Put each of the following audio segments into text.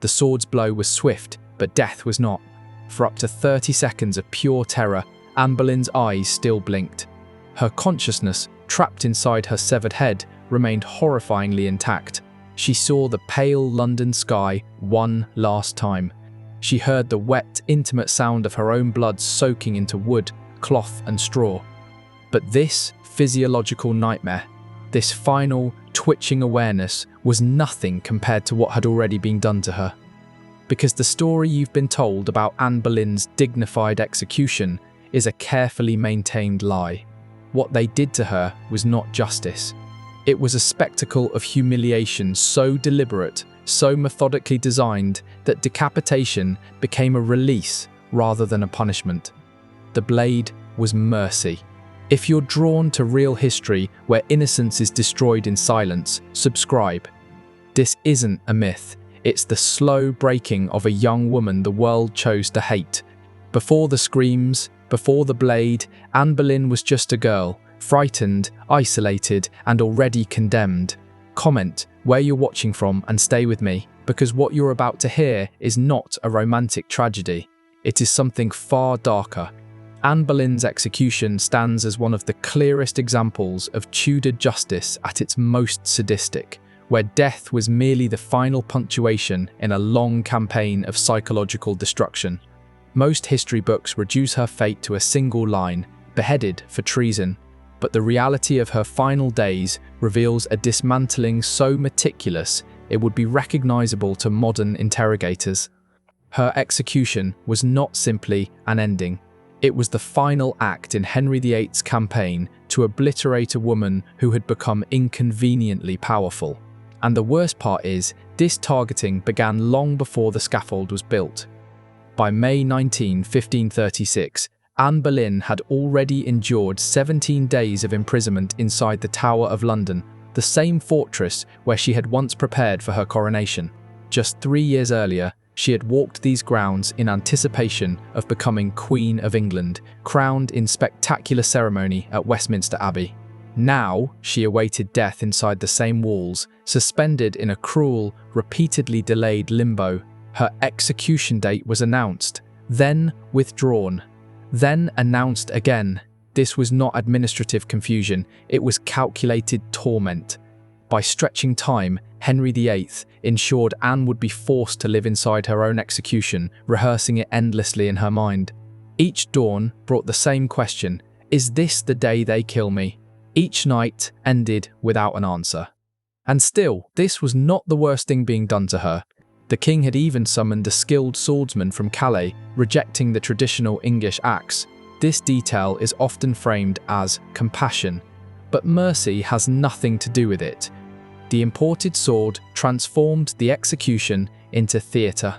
The sword's blow was swift, but death was not. For up to 30 seconds of pure terror, Anne Boleyn's eyes still blinked. Her consciousness, trapped inside her severed head, remained horrifyingly intact. She saw the pale London sky one last time. She heard the wet, intimate sound of her own blood soaking into wood, cloth and straw. But this physiological nightmare, this final, twitching awareness, was nothing compared to what had already been done to her. Because the story you've been told about Anne Boleyn's dignified execution is a carefully maintained lie. What they did to her was not justice. It was a spectacle of humiliation so deliberate, so methodically designed, that decapitation became a release rather than a punishment. The blade was mercy. If you're drawn to real history where innocence is destroyed in silence, subscribe. This isn't a myth. It's the slow breaking of a young woman the world chose to hate. Before the screams, before the blade, Anne Boleyn was just a girl, frightened, isolated, and already condemned. Comment where you're watching from and stay with me, because what you're about to hear is not a romantic tragedy. It is something far darker. Anne Boleyn's execution stands as one of the clearest examples of Tudor justice at its most sadistic, where death was merely the final punctuation in a long campaign of psychological destruction. Most history books reduce her fate to a single line, beheaded for treason, but the reality of her final days reveals a dismantling so meticulous it would be recognizable to modern interrogators. Her execution was not simply an ending. It was the final act in Henry VIII's campaign to obliterate a woman who had become inconveniently powerful. And the worst part is, this targeting began long before the scaffold was built. By May 19, 1536, Anne Boleyn had already endured 17 days of imprisonment inside the Tower of London, the same fortress where she had once prepared for her coronation. Just 3 years earlier, she had walked these grounds in anticipation of becoming Queen of England, crowned in spectacular ceremony at Westminster Abbey. Now, she awaited death inside the same walls, suspended in a cruel, repeatedly delayed limbo. Her execution date was announced, then withdrawn, then announced again. This was not administrative confusion, it was calculated torment. By stretching time, Henry VIII ensured Anne would be forced to live inside her own execution, rehearsing it endlessly in her mind. Each dawn brought the same question: is this the day they kill me? Each night ended without an answer. And still, this was not the worst thing being done to her. The king had even summoned a skilled swordsman from Calais, rejecting the traditional English axe. This detail is often framed as compassion, but mercy has nothing to do with it. The imported sword transformed the execution into theatre,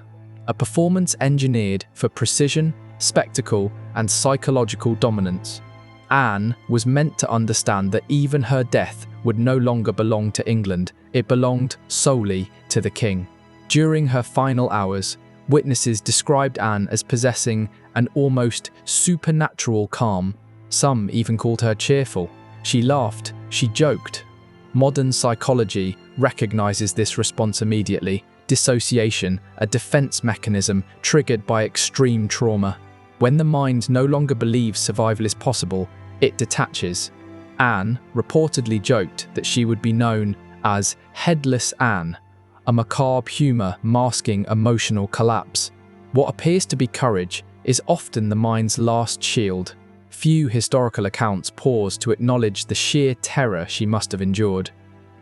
a performance engineered for precision, spectacle, and psychological dominance. Anne was meant to understand that even her death would no longer belong to England, it belonged solely to the king. During her final hours, witnesses described Anne as possessing an almost supernatural calm. Some even called her cheerful. She laughed, she joked. Modern psychology recognizes this response immediately: dissociation, a defense mechanism triggered by extreme trauma. When the mind no longer believes survival is possible, it detaches. Anne reportedly joked that she would be known as Headless Anne, a macabre humour masking emotional collapse. What appears to be courage is often the mind's last shield. Few historical accounts pause to acknowledge the sheer terror she must have endured.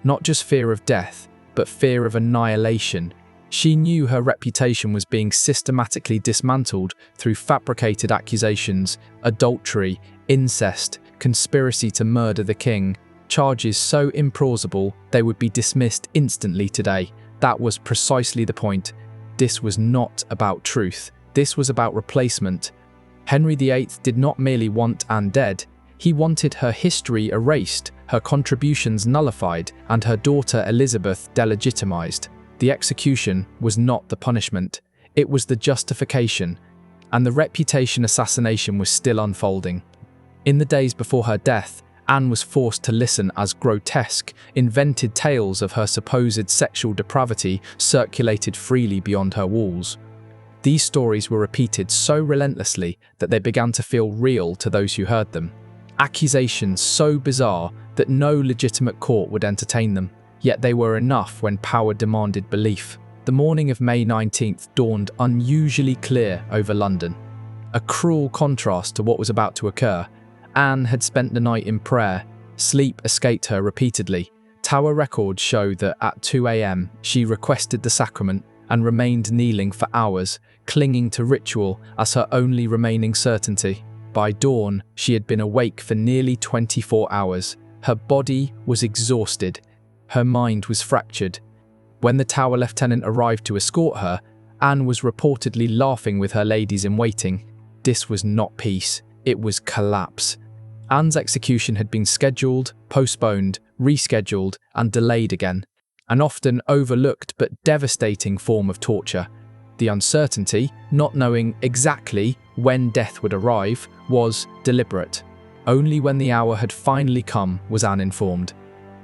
Not just fear of death, but fear of annihilation. She knew her reputation was being systematically dismantled through fabricated accusations, adultery, incest, conspiracy to murder the king. Charges so implausible they would be dismissed instantly today. That was precisely the point. This was not about truth. This was about replacement. Henry VIII did not merely want Anne dead, he wanted her history erased, her contributions nullified, and her daughter Elizabeth delegitimized. The execution was not the punishment, it was the justification, and the reputation assassination was still unfolding. In the days before her death, Anne was forced to listen as grotesque, invented tales of her supposed sexual depravity circulated freely beyond her walls. These stories were repeated so relentlessly that they began to feel real to those who heard them. Accusations so bizarre that no legitimate court would entertain them, yet they were enough when power demanded belief. The morning of May 19th dawned unusually clear over London. A cruel contrast to what was about to occur. Anne had spent the night in prayer. Sleep escaped her repeatedly. Tower records show that at 2 a.m. she requested the sacrament and remained kneeling for hours, clinging to ritual as her only remaining certainty. By dawn, she had been awake for nearly 24 hours. Her body was exhausted. Her mind was fractured. When the Tower lieutenant arrived to escort her, Anne was reportedly laughing with her ladies-in-waiting. This was not peace, it was collapse. Anne's execution had been scheduled, postponed, rescheduled, and delayed again. An often overlooked but devastating form of torture. The uncertainty, not knowing exactly when death would arrive, was deliberate. Only when the hour had finally come was Anne informed.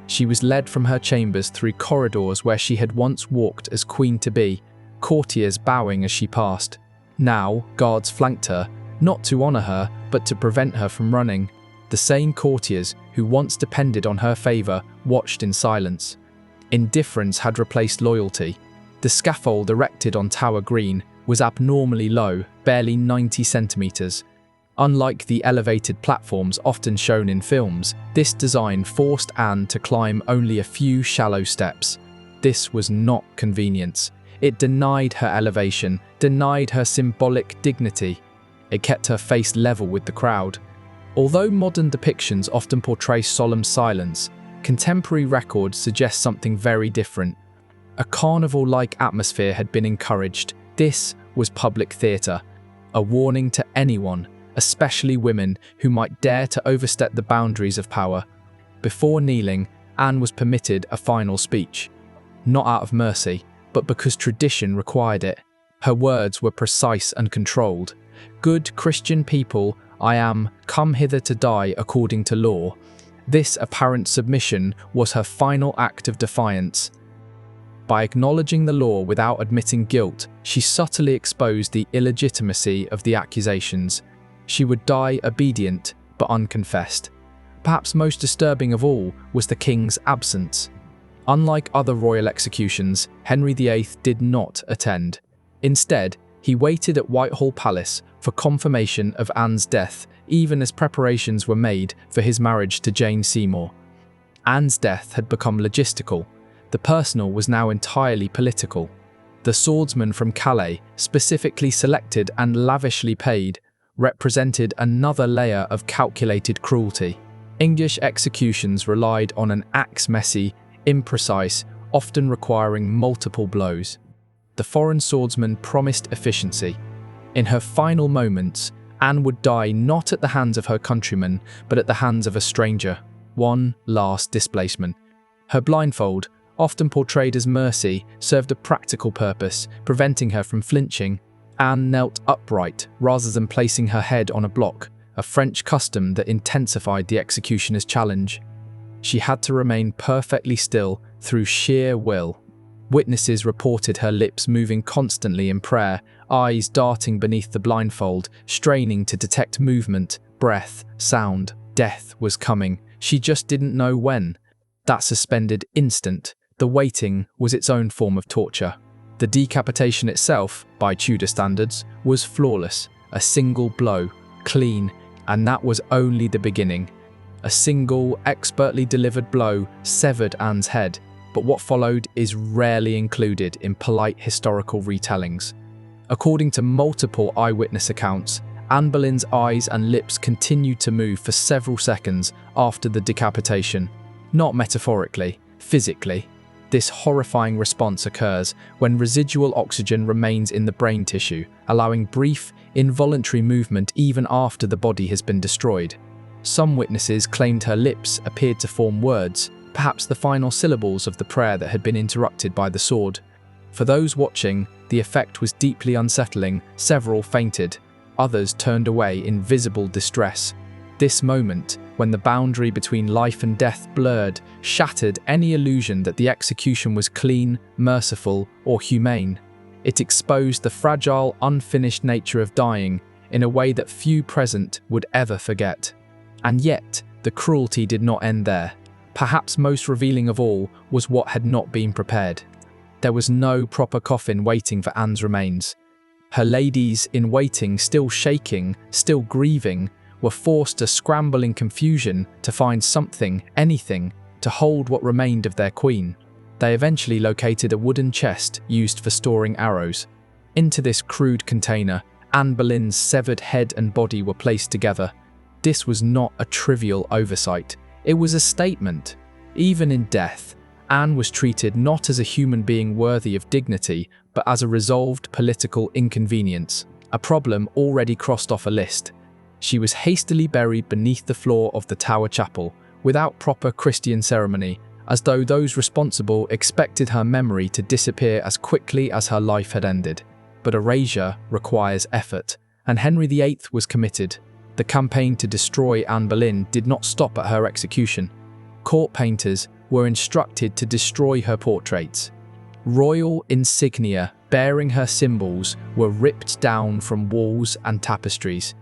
She was led from her chambers through corridors where she had once walked as queen-to-be, courtiers bowing as she passed. Now, guards flanked her, not to honour her, but to prevent her from running. The same courtiers who once depended on her favour watched in silence. Indifference had replaced loyalty. The scaffold erected on Tower Green was abnormally low, barely 90 centimetres. Unlike the elevated platforms often shown in films, this design forced Anne to climb only a few shallow steps. This was not convenience. It denied her elevation, denied her symbolic dignity. It kept her face level with the crowd. Although modern depictions often portray solemn silence, contemporary records suggest something very different. A carnival-like atmosphere had been encouraged. This was public theatre, a warning to anyone, especially women, who might dare to overstep the boundaries of power. Before kneeling, Anne was permitted a final speech. Not out of mercy, but because tradition required it. Her words were precise and controlled. "Good Christian people, I am come hither to die according to law." This apparent submission was her final act of defiance. By acknowledging the law without admitting guilt, she subtly exposed the illegitimacy of the accusations. She would die obedient but unconfessed. Perhaps most disturbing of all was the king's absence. Unlike other royal executions, Henry VIII did not attend. Instead, he waited at Whitehall Palace for confirmation of Anne's death, even as preparations were made for his marriage to Jane Seymour. Anne's death had become logistical. The personal was now entirely political. The swordsman from Calais, specifically selected and lavishly paid, represented another layer of calculated cruelty. English executions relied on an axe-messy, imprecise, often requiring multiple blows. The foreign swordsman promised efficiency. In her final moments, Anne would die not at the hands of her countrymen, but at the hands of a stranger. One last displacement. Her blindfold, often portrayed as mercy, served a practical purpose, preventing her from flinching. Anne knelt upright rather than placing her head on a block, a French custom that intensified the executioner's challenge. She had to remain perfectly still through sheer will. Witnesses reported her lips moving constantly in prayer, eyes darting beneath the blindfold, straining to detect movement, breath, sound. Death was coming. She just didn't know when. That suspended instant, the waiting, was its own form of torture. The decapitation itself, by Tudor standards, was flawless. A single blow, clean, and that was only the beginning. A single, expertly delivered blow severed Anne's head, but what followed is rarely included in polite historical retellings. According to multiple eyewitness accounts, Anne Boleyn's eyes and lips continued to move for several seconds after the decapitation. Not metaphorically, physically. This horrifying response occurs when residual oxygen remains in the brain tissue, allowing brief, involuntary movement even after the body has been destroyed. Some witnesses claimed her lips appeared to form words, perhaps the final syllables of the prayer that had been interrupted by the sword. For those watching, the effect was deeply unsettling. Several fainted. Others turned away in visible distress. This moment, when the boundary between life and death blurred, shattered any illusion that the execution was clean, merciful, or humane. It exposed the fragile, unfinished nature of dying in a way that few present would ever forget. And yet, the cruelty did not end there. Perhaps most revealing of all was what had not been prepared. There was no proper coffin waiting for Anne's remains. Her ladies in waiting, still shaking, still grieving, were forced to scramble in confusion to find something, anything, to hold what remained of their queen. They eventually located a wooden chest used for storing arrows. Into this crude container, Anne Boleyn's severed head and body were placed together. This was not a trivial oversight. It was a statement. Even in death, Anne was treated not as a human being worthy of dignity, but as a resolved political inconvenience, a problem already crossed off a list. She was hastily buried beneath the floor of the Tower Chapel, without proper Christian ceremony, as though those responsible expected her memory to disappear as quickly as her life had ended. But erasure requires effort, and Henry VIII was committed. The campaign to destroy Anne Boleyn did not stop at her execution. Court painters were instructed to destroy her portraits. Royal insignia bearing her symbols were ripped down from walls and tapestries.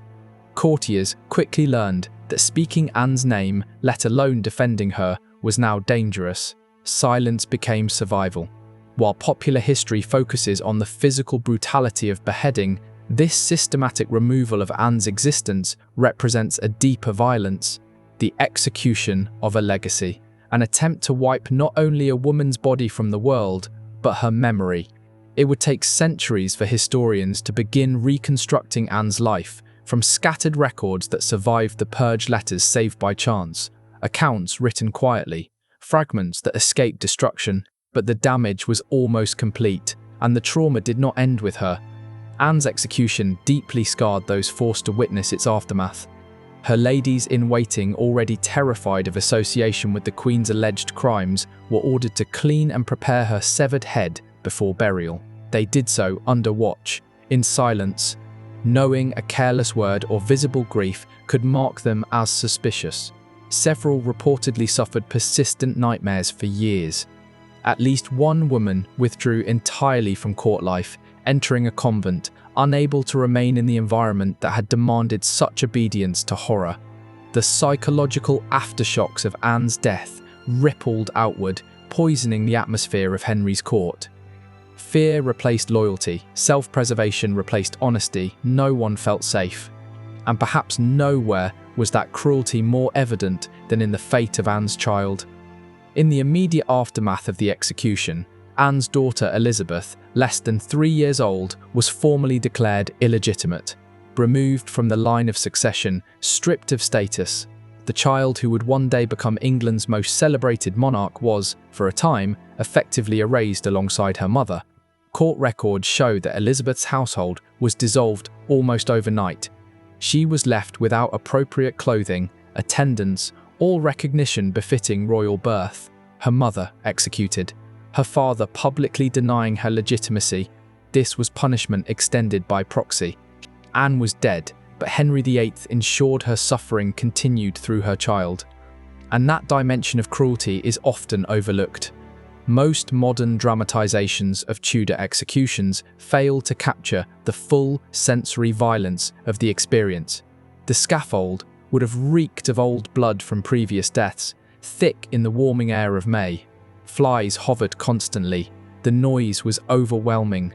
Courtiers quickly learned that speaking Anne's name, let alone defending her, was now dangerous. Silence became survival. While popular history focuses on the physical brutality of beheading, this systematic removal of Anne's existence represents a deeper violence, the execution of a legacy, an attempt to wipe not only a woman's body from the world, but her memory. It would take centuries for historians to begin reconstructing Anne's life, from scattered records that survived the purge letters saved by chance, accounts written quietly, fragments that escaped destruction, but the damage was almost complete, and the trauma did not end with her. Anne's execution deeply scarred those forced to witness its aftermath. Her ladies in waiting, already terrified of association with the Queen's alleged crimes, were ordered to clean and prepare her severed head before burial. They did so under watch, in silence, knowing a careless word or visible grief could mark them as suspicious. Several reportedly suffered persistent nightmares for years. At least one woman withdrew entirely from court life, entering a convent, unable to remain in the environment that had demanded such obedience to horror. The psychological aftershocks of Anne's death rippled outward, poisoning the atmosphere of Henry's court. Fear replaced loyalty, self-preservation replaced honesty. No one felt safe. And perhaps nowhere was that cruelty more evident than in the fate of Anne's child. In the immediate aftermath of the execution, Anne's daughter Elizabeth, less than 3 years old, was formally declared illegitimate, removed from the line of succession, stripped of status. The child who would one day become England's most celebrated monarch was, for a time, effectively erased alongside her mother. Court records show that Elizabeth's household was dissolved almost overnight. She was left without appropriate clothing, attendance, or recognition befitting royal birth. Her mother executed. Her father publicly denying her legitimacy. This was punishment extended by proxy. Anne was dead, but Henry VIII ensured her suffering continued through her child. And that dimension of cruelty is often overlooked. Most modern dramatizations of Tudor executions fail to capture the full sensory violence of the experience. The scaffold would have reeked of old blood from previous deaths, thick in the warming air of May. Flies hovered constantly. The noise was overwhelming.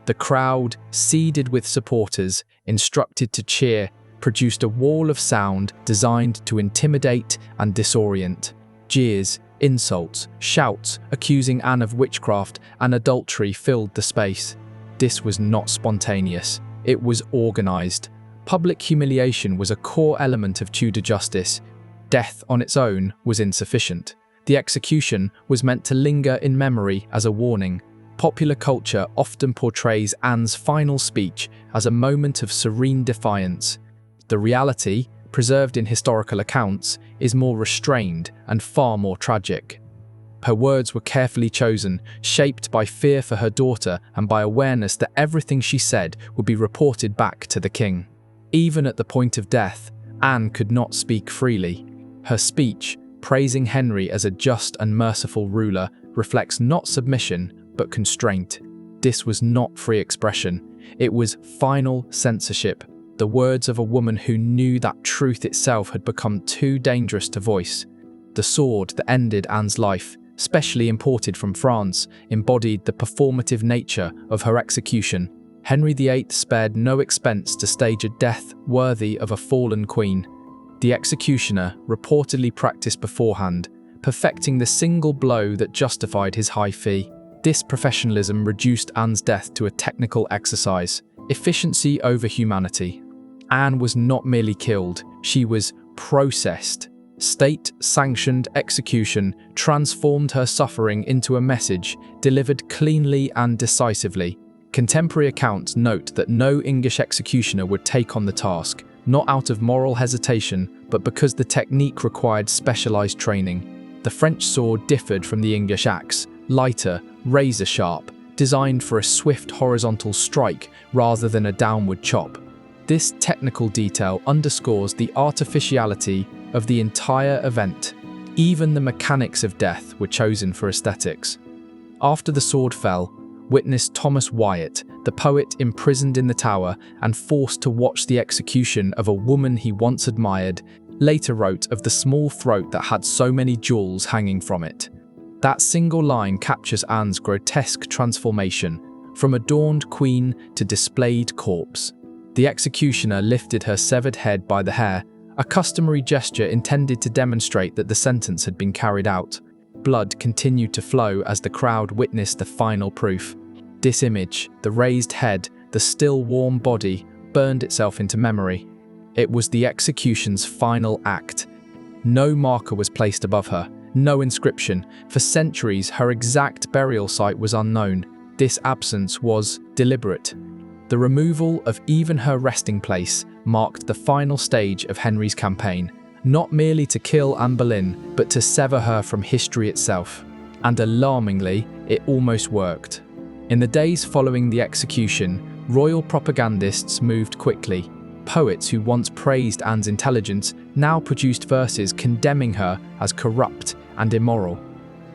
The crowd, seeded with supporters, instructed to cheer, produced a wall of sound designed to intimidate and disorient. Jeers, insults, shouts accusing Anne of witchcraft and adultery filled the space. This was not spontaneous. It was organized. Public humiliation was a core element of Tudor justice. Death on its own was insufficient. The execution was meant to linger in memory as a warning. Popular culture often portrays Anne's final speech as a moment of serene defiance. The reality, preserved in historical accounts, is more restrained and far more tragic. Her words were carefully chosen, shaped by fear for her daughter and by awareness that everything she said would be reported back to the king. Even at the point of death, Anne could not speak freely. Her speech, praising Henry as a just and merciful ruler, reflects not submission, but constraint. This was not free expression. It was final censorship, the words of a woman who knew that truth itself had become too dangerous to voice. The sword that ended Anne's life, specially imported from France, embodied the performative nature of her execution. Henry VIII spared no expense to stage a death worthy of a fallen queen. The executioner reportedly practiced beforehand, perfecting the single blow that justified his high fee. This professionalism reduced Anne's death to a technical exercise, efficiency over humanity. Anne was not merely killed, she was processed. State-sanctioned execution transformed her suffering into a message delivered cleanly and decisively. Contemporary accounts note that no English executioner would take on the task, not out of moral hesitation, but because the technique required specialized training. The French sword differed from the English axe, lighter, razor-sharp, designed for a swift horizontal strike rather than a downward chop. This technical detail underscores the artificiality of the entire event. Even the mechanics of death were chosen for aesthetics. After the sword fell, witness Thomas Wyatt, the poet imprisoned in the Tower and forced to watch the execution of a woman he once admired, later wrote of the small throat that had so many jewels hanging from it. That single line captures Anne's grotesque transformation, from adorned queen to displayed corpse. The executioner lifted her severed head by the hair, a customary gesture intended to demonstrate that the sentence had been carried out. Blood continued to flow as the crowd witnessed the final proof. This image, the raised head, the still warm body, burned itself into memory. It was the execution's final act. No marker was placed above her, no inscription. For centuries, her exact burial site was unknown. This absence was deliberate. The removal of even her resting place marked the final stage of Henry's campaign, not merely to kill Anne Boleyn, but to sever her from history itself. And alarmingly, it almost worked. In the days following the execution, royal propagandists moved quickly. Poets who once praised Anne's intelligence now produced verses condemning her as corrupt and immoral.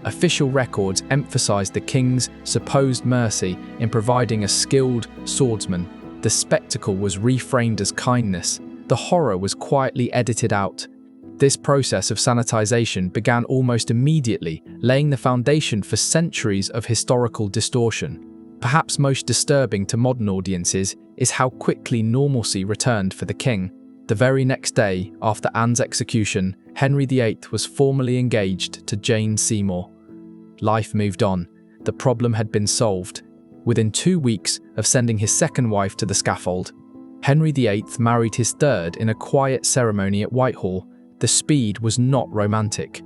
Official records emphasized the king's supposed mercy in providing a skilled swordsman. The spectacle was reframed as kindness. The horror was quietly edited out. This process of sanitization began almost immediately, laying the foundation for centuries of historical distortion. Perhaps most disturbing to modern audiences is how quickly normalcy returned for the king. The very next day, after Anne's execution, Henry VIII was formally engaged to Jane Seymour. Life moved on. The problem had been solved. Within 2 weeks of sending his second wife to the scaffold, Henry VIII married his third in a quiet ceremony at Whitehall. The speed was not romantic.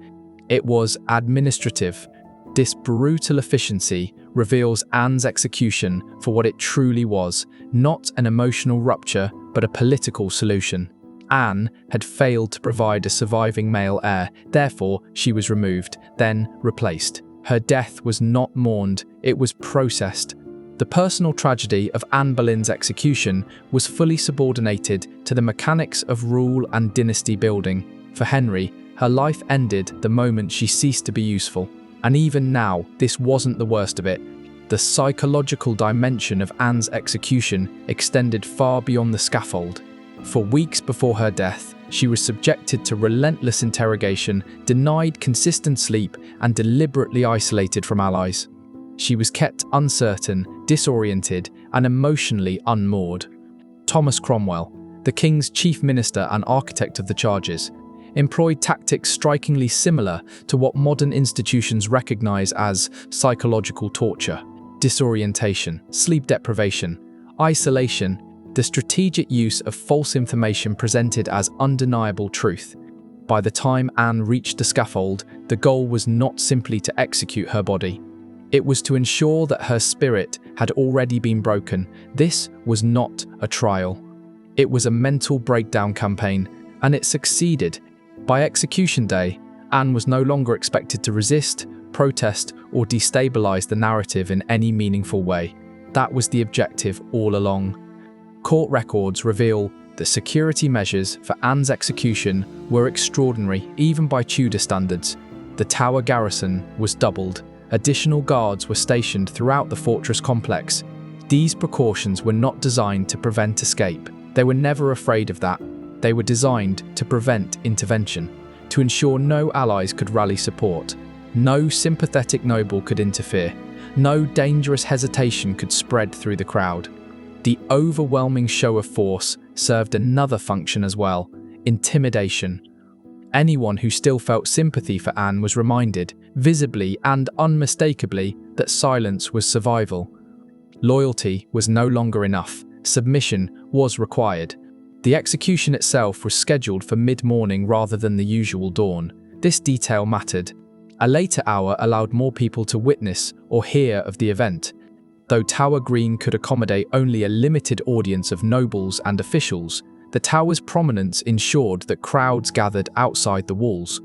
It was administrative. This brutal efficiency reveals Anne's execution for what it truly was, not an emotional rupture, but a political solution. Anne had failed to provide a surviving male heir, therefore she was removed, then replaced. Her death was not mourned, it was processed. The personal tragedy of Anne Boleyn's execution was fully subordinated to the mechanics of rule and dynasty building. For Henry, her life ended the moment she ceased to be useful. And even now, this wasn't the worst of it. The psychological dimension of Anne's execution extended far beyond the scaffold. For weeks before her death, she was subjected to relentless interrogation, denied consistent sleep, and deliberately isolated from allies. She was kept uncertain, disoriented, and emotionally unmoored. Thomas Cromwell, the king's chief minister and architect of the charges, employed tactics strikingly similar to what modern institutions recognize as psychological torture: disorientation, sleep deprivation, isolation, the strategic use of false information presented as undeniable truth. By the time Anne reached the scaffold, the goal was not simply to execute her body. It was to ensure that her spirit had already been broken. This was not a trial. It was a mental breakdown campaign, and it succeeded. By execution day, Anne was no longer expected to resist, protest, or destabilize the narrative in any meaningful way. That was the objective all along. Court records reveal The security measures for Anne's execution were extraordinary, even by Tudor standards. The Tower garrison was doubled. Additional guards were stationed throughout the fortress complex. These precautions were not designed to prevent escape. They were never afraid of that. They were designed to prevent intervention, to ensure no allies could rally support. No sympathetic noble could interfere. No dangerous hesitation could spread through the crowd. The overwhelming show of force served another function as well: intimidation. Anyone who still felt sympathy for Anne was reminded, visibly and unmistakably, that silence was survival. Loyalty was no longer enough. Submission was required. The execution itself was scheduled for mid-morning rather than the usual dawn. This detail mattered. A later hour allowed more people to witness or hear of the event. Though Tower Green could accommodate only a limited audience of nobles and officials, the tower's prominence ensured that crowds gathered outside the walls.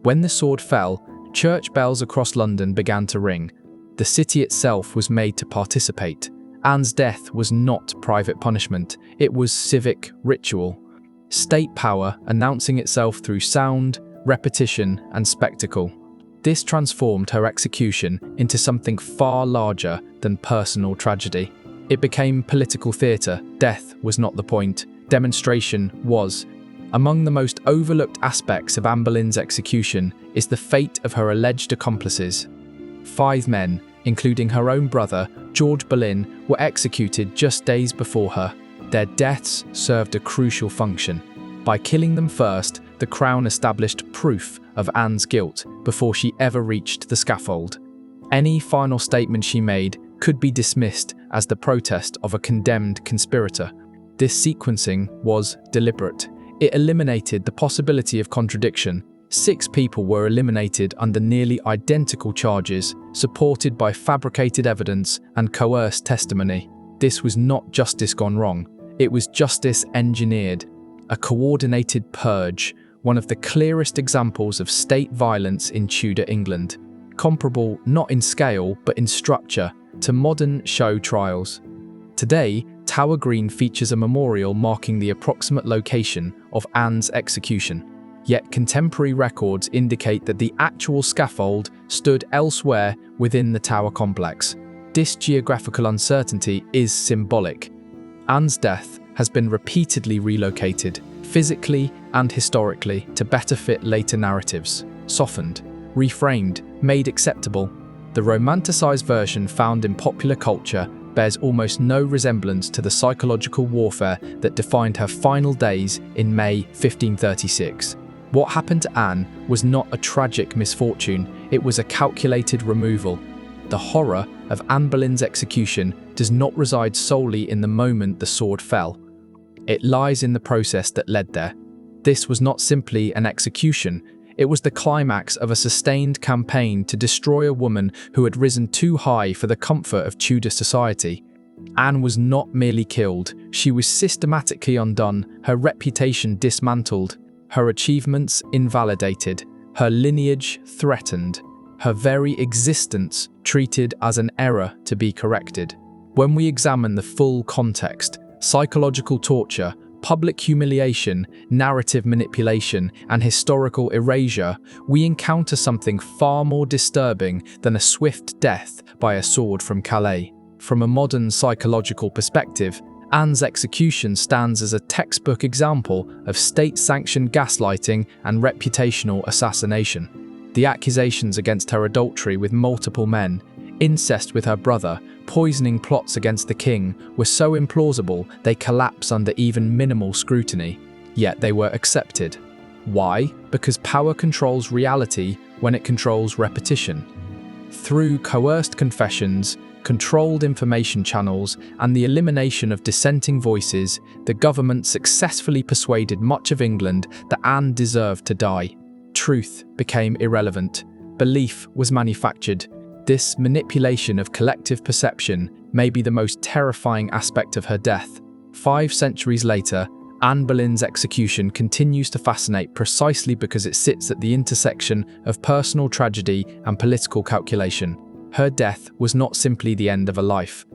When the sword fell, church bells across London began to ring. The city itself was made to participate. Anne's death was not private punishment, it was civic ritual. State power announcing itself through sound, repetition, and spectacle. This transformed her execution into something far larger than personal tragedy. It became political theatre. Death was not the point. Demonstration was. Among the most overlooked aspects of Anne Boleyn's execution is the fate of her alleged accomplices. 5 men, including her own brother, George Boleyn, were executed just days before her. Their deaths served a crucial function. By killing them first, the Crown established proof of Anne's guilt before she ever reached the scaffold. Any final statement she made could be dismissed as the protest of a condemned conspirator. This sequencing was deliberate. It eliminated the possibility of contradiction. 6 people were eliminated under nearly identical charges, supported by fabricated evidence and coerced testimony. This was not justice gone wrong. It was justice engineered. A coordinated purge, one of the clearest examples of state violence in Tudor England. Comparable not in scale, but in structure, to modern show trials. Today, Tower Green features a memorial marking the approximate location of Anne's execution. Yet contemporary records indicate that the actual scaffold stood elsewhere within the Tower complex. This geographical uncertainty is symbolic. Anne's death has been repeatedly relocated, physically and historically, to better fit later narratives, softened, reframed, made acceptable. The romanticized version found in popular culture bears almost no resemblance to the psychological warfare that defined her final days in May 1536. What happened to Anne was not a tragic misfortune, it was a calculated removal. The horror of Anne Boleyn's execution does not reside solely in the moment the sword fell. It lies in the process that led there. This was not simply an execution, it was the climax of a sustained campaign to destroy a woman who had risen too high for the comfort of Tudor society. Anne was not merely killed, she was systematically undone, her reputation dismantled, her achievements invalidated, her lineage threatened, her very existence treated as an error to be corrected. When we examine the full context, psychological torture, public humiliation, narrative manipulation, and historical erasure, we encounter something far more disturbing than a swift death by a sword from Calais. From a modern psychological perspective, Anne's execution stands as a textbook example of state-sanctioned gaslighting and reputational assassination. The accusations against her adultery with multiple men, incest with her brother, poisoning plots against the king were so implausible they collapse under even minimal scrutiny. Yet they were accepted. Why? Because power controls reality when it controls repetition. Through coerced confessions, controlled information channels, and the elimination of dissenting voices, the government successfully persuaded much of England that Anne deserved to die. Truth became irrelevant. Belief was manufactured. This manipulation of collective perception may be the most terrifying aspect of her death. 5 centuries later, Anne Boleyn's execution continues to fascinate precisely because it sits at the intersection of personal tragedy and political calculation. Her death was not simply the end of a life.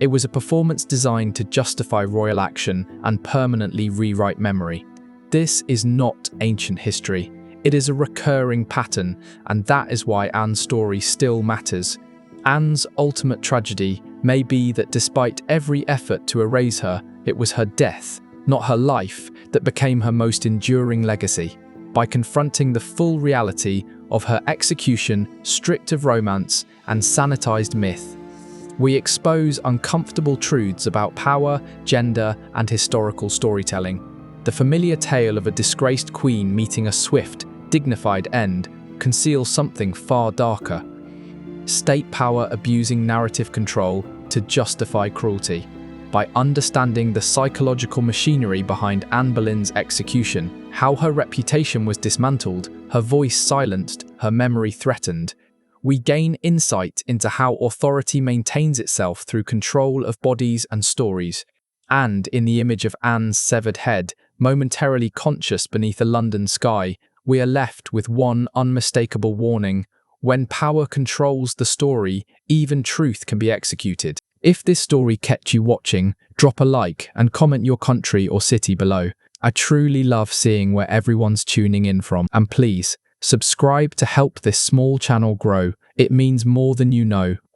It was a performance designed to justify royal action and permanently rewrite memory. This is not ancient history. It is a recurring pattern, and that is why Anne's story still matters. Anne's ultimate tragedy may be that despite every effort to erase her, it was her death, not her life, that became her most enduring legacy. By confronting the full reality of her execution, stripped of romance and sanitized myth, we expose uncomfortable truths about power, gender, and historical storytelling. The familiar tale of a disgraced queen meeting a swift, dignified end conceals something far darker. State power abusing narrative control to justify cruelty. By understanding the psychological machinery behind Anne Boleyn's execution, how her reputation was dismantled, her voice silenced, her memory threatened, we gain insight into how authority maintains itself through control of bodies and stories. And in the image of Anne's severed head, momentarily conscious beneath a London sky, we are left with one unmistakable warning: when power controls the story, even truth can be executed. If this story kept you watching, drop a like and comment your country or city below. I truly love seeing where everyone's tuning in from, and please, subscribe to help this small channel grow. It means more than you know.